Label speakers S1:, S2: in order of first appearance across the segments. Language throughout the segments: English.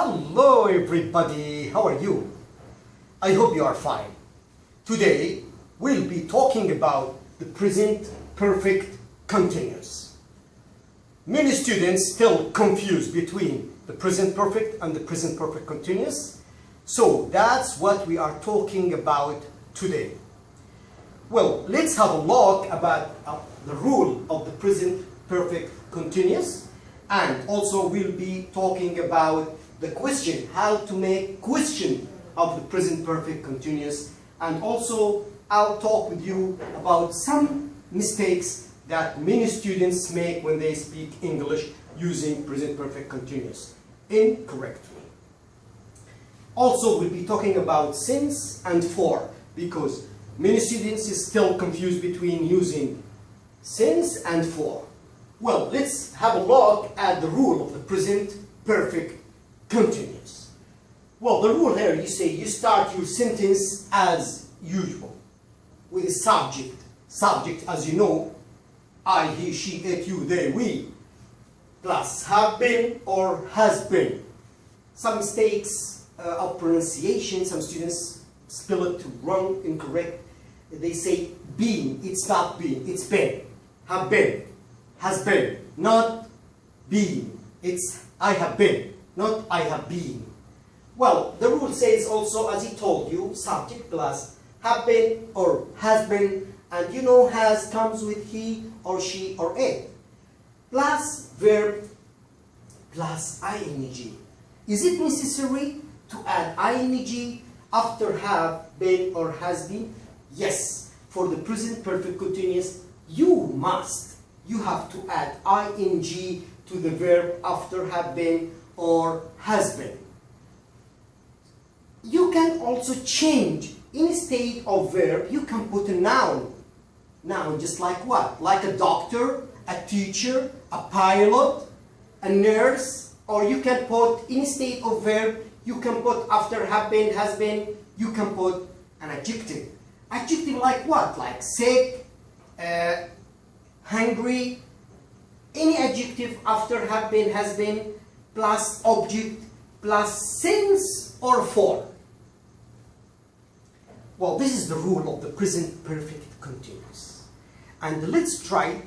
S1: Hello everybody, how are you? I hope you are fine. Today we'll be talking about the present perfect continuous. Many students still confuse between the present perfect and the present perfect continuous. So that's what we are talking about today. Well, let's have a look about the rule of the present perfect continuous, and also we'll be talking about the question, how to make question of the present perfect continuous, and also I'll talk with you about some mistakes that many students make when they speak English using present perfect continuous incorrectly. Also, we'll be talking about since and for, because many students is still confused between using since and for. Well, let's have a look at the rule of the present perfect continuous. Well, the rule here, you say you start your sentence as usual with a subject. Subject, as you know, I, he, she, it, you, they, we, plus have been or has been. Some mistakes of pronunciation, some students spell it wrong, incorrect. They say been, it's not been, it's been. Have been, has been, not been. It's I have been, not I have been. Well, the rule says also, as he told you, subject plus have been or has been, and you know has comes with he or she or it, plus verb plus ing. Is it necessary to add ing after have been or has been? Yes, for the present perfect continuous, you must. You have to add ing to the verb after have been or has been. You can also change instead of verb, you can put a noun. Noun just like what? Like a doctor, a teacher, a pilot, a nurse, or you can put instead of verb, you can put after have been, has been, you can put an adjective. Adjective like what? Like sick, hungry, any adjective after have been, has been, plus object, plus since or for. Well, this is the rule of the present perfect continuous. And let's try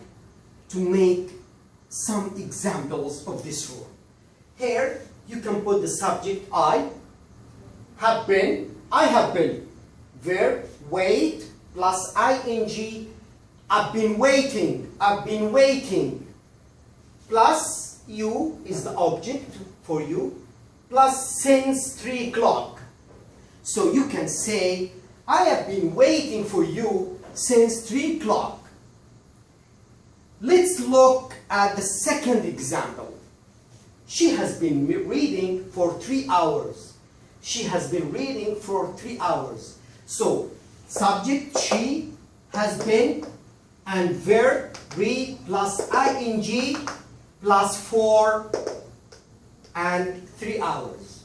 S1: to make some examples of this rule. Here, you can put the subject I have been, verb wait plus ing, I've been waiting, plus you is the object for you, plus since 3 o'clock. So you can say, I have been waiting for you since 3 o'clock. Let's look at the second example. She has been reading for 3 hours. She has been reading for 3 hours. So, subject she has been, and verb read plus ing plus 4 and 3 hours.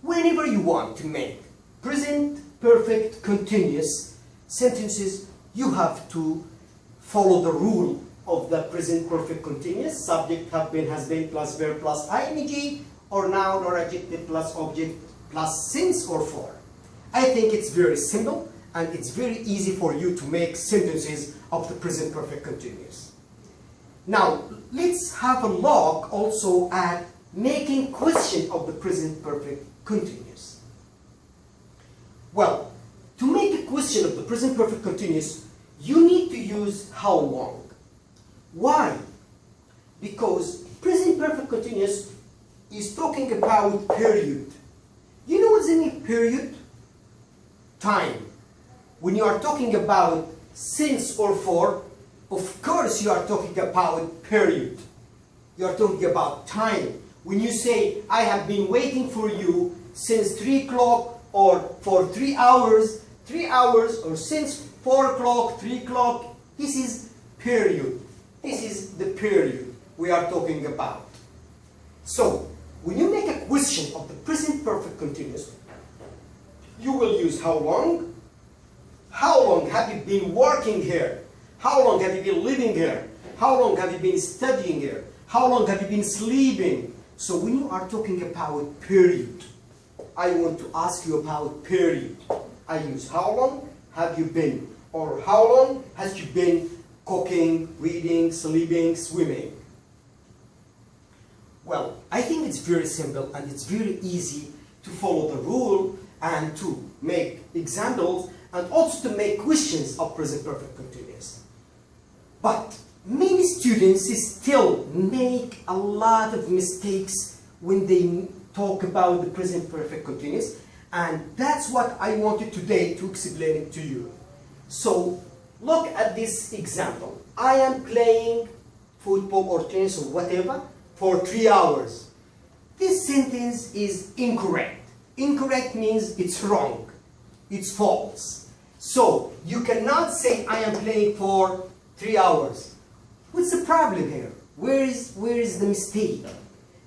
S1: Whenever you want to make present perfect continuous sentences, you have to follow the rule of the present perfect continuous. Subject have been, has been, plus verb plus ing, or noun or adjective plus object plus since or for. I think it's very simple and it's very easy for you to make sentences of the present perfect continuous. Now, let's have a look also at making question of the present perfect continuous. Well, to make a question of the present perfect continuous, you need to use how long. Why? Because present perfect continuous is talking about period. You know what's in a period? Time. When you are talking about since or for, of course you are talking about period. You are talking about time. When you say, I have been waiting for you since 3 o'clock or for 3 hours, or since 4 o'clock, 3 o'clock, this is period. This is the period we are talking about. So, when you make a question of the present perfect continuous, you will use how long. How long have you been working here? How long have you been living here? How long have you been studying here? How long have you been sleeping? So when you are talking about period, I want to ask you about period. I use how long have you been, or how long has you been cooking, reading, sleeping, swimming. Well, I think it's very simple and it's very easy to follow the rule and to make examples and also to make questions of present perfect continuous. But many students still make a lot of mistakes when they talk about the present perfect continuous, and that's what I wanted today to explain it to you. So look at this example. I am playing football or tennis or whatever for 3 hours. This sentence is incorrect. Incorrect means it's wrong. It's false. So you cannot say I am playing for 3 hours. What's the problem here? Where is the mistake?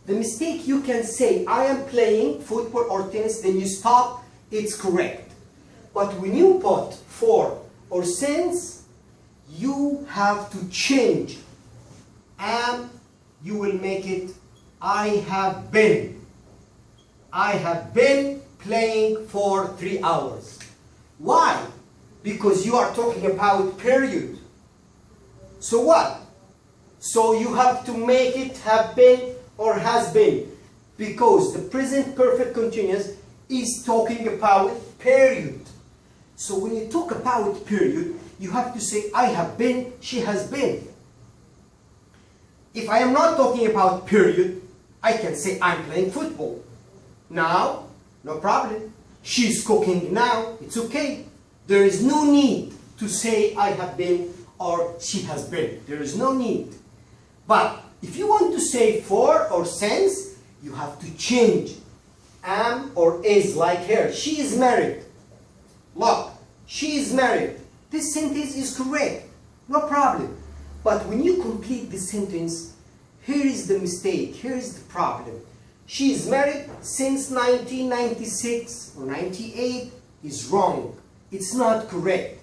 S1: The mistake, you can say I am playing football or tennis, then you stop, it's correct. But when you put for or since, you have to change. And you will make it I have been. I have been playing for 3 hours. Why? Because you are talking about period. So what? So you have to make it have been or has been, because the present perfect continuous is talking about period. So when you talk about period, you have to say I have been, she has been. If I am not talking about period, I can say I'm playing football. Now, no problem. She's cooking now, it's okay. There is no need to say I have been or she has been. There is no need. But if you want to say for or since, you have to change am or is, like here. She is married. Look, she is married. This sentence is correct. No problem. But when you complete the sentence, here is the mistake. Here is the problem. She is married since 1996 or 98 is wrong. It's not correct.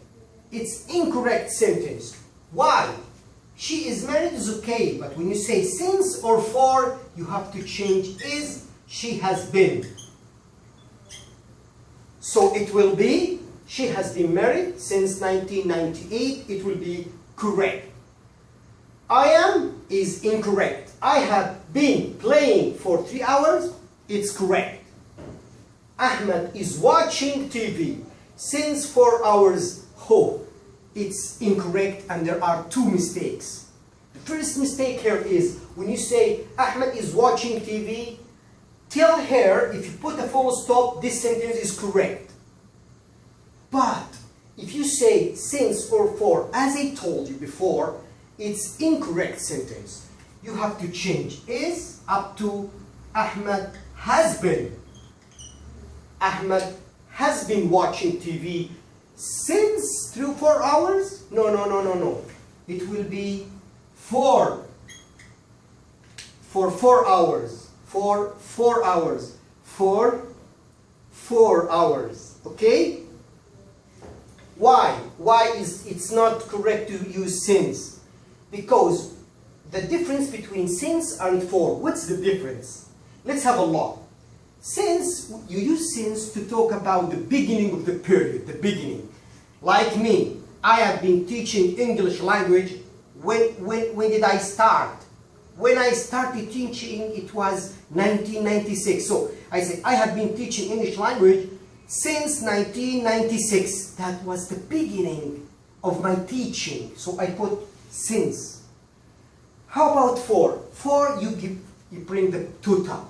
S1: It's incorrect sentence. Why? She is married is okay, but when you say since or for, you have to change is, she has been. So it will be, she has been married since 1998, it will be correct. I am is incorrect. I have been playing for 3 hours, it's correct. Ahmed is watching TV since 4 hours. Oh, it's incorrect, and there are 2 mistakes. The first mistake here is when you say Ahmed is watching TV, tell her if you put a full stop, this sentence is correct. But if you say since or for, as I told you before, it's incorrect sentence. You have to change is up to Ahmed has been. Ahmed has been watching TV since 3 or 4 hours? No. It will be for 4 hours. For 4 hours. For 4 hours. Okay? Why? Why is it's not correct to use since? Because the difference between since and for, what's the difference? Let's have a look. Since, you use since to talk about the beginning of the period, the beginning. Like me, I have been teaching English language. When did I start? When I started teaching, it was 1996. So I say I have been teaching English language since 1996. That was the beginning of my teaching. So I put since. How about for? For, you bring the total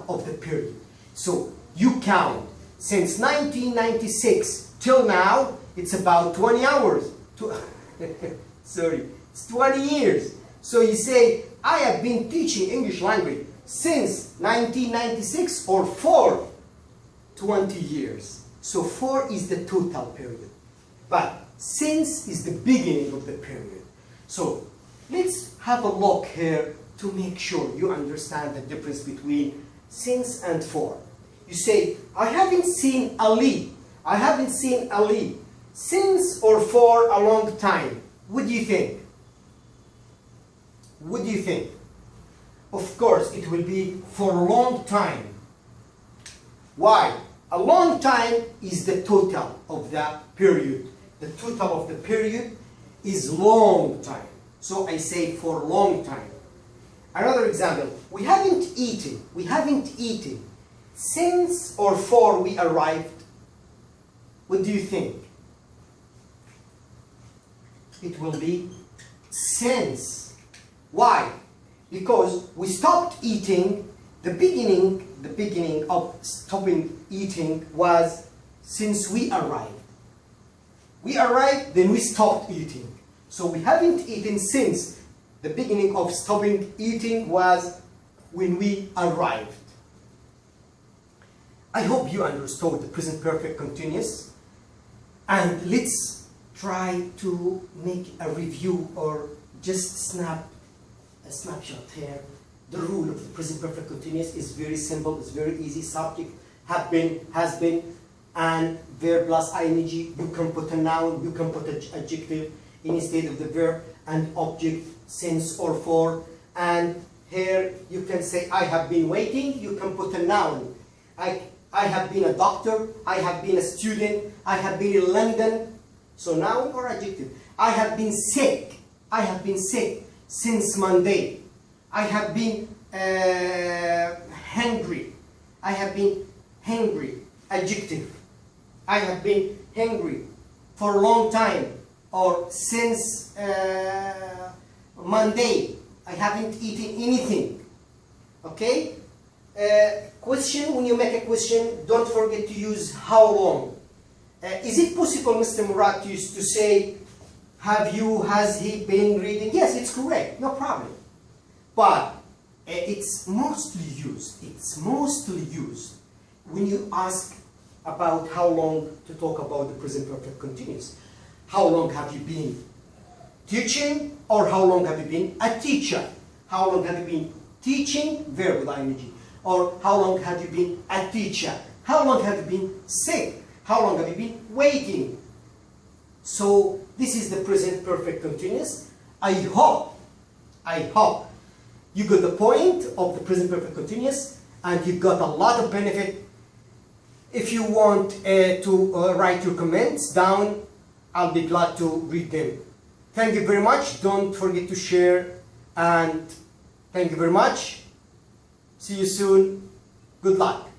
S1: of the period. So you count since 1996 till now, it's about 20 hours. Sorry, it's 20 years. So you say, I have been teaching English language since 1996 or for 20 years. So for is the total period. But since is the beginning of the period. So let's have a look here to make sure you understand the difference between since and for. You say, I haven't seen Ali. I haven't seen Ali since or for a long time. What do you think? What do you think? Of course, it will be for a long time. Why? A long time is the total of the period. The total of the period is long time. So I say for long time. Another example, we haven't eaten since or for we arrived. What do you think? It will be since. Why? Because we stopped eating. The beginning of stopping eating was since we arrived. We arrived, then we stopped eating. So we haven't eaten since. The beginning of stopping eating was when we arrived. I hope you understood the present perfect continuous. And let's try to make a review or just a snapshot here. The rule of the present perfect continuous is very simple, it's very easy. Subject, have been, has been, and verb plus ing. You can put a noun, you can put an adjective instead of the verb, and object, since or for. And here you can say I have been waiting, you can put a noun. I have been a doctor, I have been a student, I have been in London. So noun or adjective. I have been sick since Monday. I have been hungry. I have been hungry. Adjective. I have been hungry for a long time, or since Monday. I haven't eaten anything. Okay? Question, when you make a question, don't forget to use how long. Is it possible, Mr. Murad, to say, has he been reading? Yes, it's correct, no problem. But it's mostly used when you ask about how long to talk about the present perfect continuous. How long have you been teaching, or how long have you been a teacher? How long have you been teaching, verb with ing? Or how long have you been a teacher? How long have you been sick? How long have you been waiting? So this is the present perfect continuous. I hope you got the point of the present perfect continuous, and you got a lot of benefit. If you want to write your comments down, I'll be glad to read them. Thank you very much. Don't forget to share, and thank you very much. See you soon. Good luck.